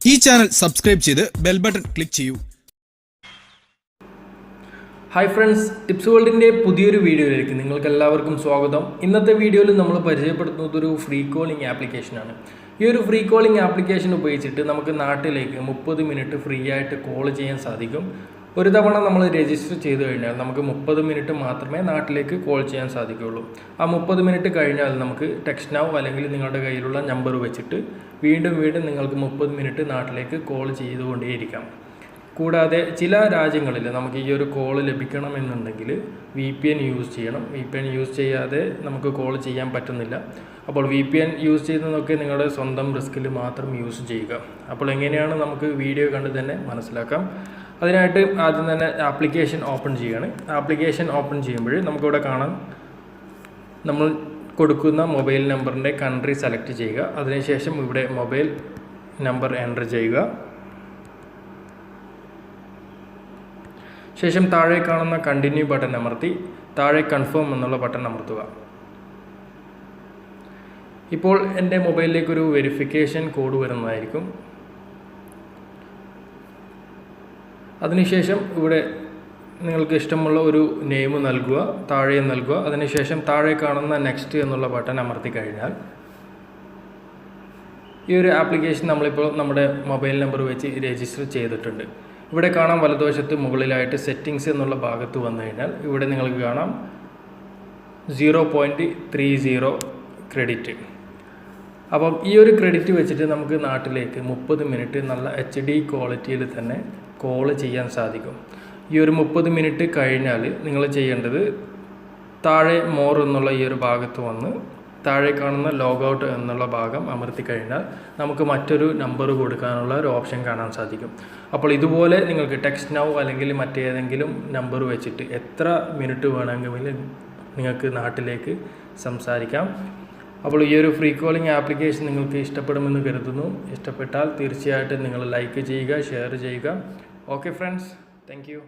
ഈ channel subscribe ചെയ്ത് bell button click ചെയ്യൂ. ഹായ് ഫ്രണ്ട്സ്, ടിപ്സ് വേൾഡിൻ്റെ പുതിയൊരു വീഡിയോയിലേക്ക് നിങ്ങൾക്ക് എല്ലാവർക്കും സ്വാഗതം. ഇന്നത്തെ വീഡിയോയിൽ നമ്മൾ പരിചയപ്പെടുത്തുന്നത് ഒരു ഫ്രീ കോളിംഗ് ആപ്ലിക്കേഷനാണ്. ഈ ഒരു ഫ്രീ കോളിംഗ് ആപ്ലിക്കേഷൻ ഉപയോഗിച്ചിട്ട് നമുക്ക് നാട്ടിലേക്ക് 30 മിനിറ്റ് ഫ്രീ ആയിട്ട് കോൾ ചെയ്യാൻ സാധിക്കും. ഒരു തവണ നമ്മൾ രജിസ്റ്റർ ചെയ്ത് കഴിഞ്ഞാൽ നമുക്ക് 30 മിനിറ്റ് മാത്രമേ നാട്ടിലേക്ക് കോൾ ചെയ്യാൻ സാധിക്കുകയുള്ളൂ. ആ 30 മിനിറ്റ് കഴിഞ്ഞാൽ നമുക്ക് ടെക്സ്റ്റ് നൗ അല്ലെങ്കിൽ നിങ്ങളുടെ കയ്യിലുള്ള നമ്പർ വെച്ചിട്ട് വീണ്ടും നിങ്ങൾക്ക് 30 മിനിറ്റ് നാട്ടിലേക്ക് കോൾ ചെയ്തുകൊണ്ടേയിരിക്കാം. കൂടാതെ ചില രാജ്യങ്ങളിൽ നമുക്ക് ഈ ഒരു കോൾ ലഭിക്കണമെന്നുണ്ടെങ്കിൽ VPN യൂസ് ചെയ്യണം. VPN യൂസ് ചെയ്യാതെ നമുക്ക് കോൾ ചെയ്യാൻ പറ്റുന്നില്ല. അപ്പോൾ VPN യൂസ് ചെയ്യുന്നതൊക്കെ നിങ്ങളുടെ സ്വന്തം റിസ്കിൽ മാത്രം യൂസ് ചെയ്യുക. അപ്പോൾ എങ്ങനെയാണ് നമുക്ക് വീഡിയോ കണ്ട് തന്നെ മനസ്സിലാക്കാം. അതിനായിട്ട് ആദ്യം തന്നെ ആപ്ലിക്കേഷൻ ഓപ്പൺ ചെയ്യുകയാണ്. ആപ്ലിക്കേഷൻ ഓപ്പൺ ചെയ്യുമ്പോൾ നമുക്കിവിടെ കാണാം, നമ്മൾ കൊടുക്കുന്ന മൊബൈൽ നമ്പറിൻ്റെ കൺട്രി സെലക്ട് ചെയ്യുക. അതിനുശേഷം ഇവിടെ മൊബൈൽ നമ്പർ എൻ്റർ ചെയ്യുക. ശേഷം താഴെ കാണുന്ന കണ്ടിന്യൂ ബട്ടൺ അമർത്തി താഴെ കൺഫേം എന്നുള്ള ബട്ടൺ അമർത്തുക. ഇപ്പോൾ എൻ്റെ മൊബൈലിലേക്കൊരു വെരിഫിക്കേഷൻ കോഡ് വരുന്നതായിരിക്കും. അതിനുശേഷം ഇവിടെ നിങ്ങൾക്ക് ഇഷ്ടമുള്ള ഒരു നെയിം നൽകുക, താഴെ നൽകുക. അതിനുശേഷം താഴെ കാണുന്ന നെക്സ്റ്റ് എന്നുള്ള ബട്ടൺ അമർത്തി കഴിഞ്ഞാൽ ഈ ഒരു ആപ്ലിക്കേഷൻ നമ്മളിപ്പോൾ നമ്മുടെ മൊബൈൽ നമ്പർ വെച്ച് രജിസ്റ്റർ ചെയ്തിട്ടുണ്ട്. ഇവിടെ കാണാം വലതുവശത്ത് മുകളിലായിട്ട് സെറ്റിങ്സ് എന്നുള്ള ഭാഗത്ത് വന്നു കഴിഞ്ഞാൽ ഇവിടെ നിങ്ങൾക്ക് കാണാം 0.30 ക്രെഡിറ്റ്. അപ്പം ഈ ഒരു ക്രെഡിറ്റ് വെച്ചിട്ട് നമുക്ക് നാട്ടിലേക്ക് 30 മിനിറ്റ് നല്ല HD ക്വാളിറ്റിയിൽ തന്നെ കോൾ ചെയ്യാൻ സാധിക്കും. ഈ ഒരു 30 മിനിറ്റ് കഴിഞ്ഞാൽ നിങ്ങൾ ചെയ്യേണ്ടത് താഴെ മോർ എന്നുള്ള ഈ ഒരു ഭാഗത്ത് വന്ന് താഴെ കാണുന്ന ലോഗൗട്ട് എന്നുള്ള ഭാഗം അമർത്തി കഴിഞ്ഞാൽ നമുക്ക് മറ്റൊരു നമ്പർ കൊടുക്കാനുള്ള ഒരു ഓപ്ഷൻ കാണാൻ സാധിക്കും. അപ്പോൾ ഇതുപോലെ നിങ്ങൾക്ക് ടെക്സ്റ്റ് നൗ അല്ലെങ്കിൽ മറ്റേതെങ്കിലും നമ്പർ വെച്ചിട്ട് എത്ര മിനിറ്റ് വേണമെങ്കിലും നിങ്ങൾക്ക് നാട്ടിലേക്ക് സംസാരിക്കാം. അപ്പോൾ ഈ ഒരു ഫ്രീ കോളിംഗ് ആപ്ലിക്കേഷൻ നിങ്ങൾക്ക് ഇഷ്ടപ്പെടുമെന്ന് കരുതുന്നു. ഇഷ്ടപ്പെട്ടാൽ തീർച്ചയായിട്ടും നിങ്ങൾ ലൈക്ക് ചെയ്യുക, ഷെയർ ചെയ്യുക. Okay friends, thank you.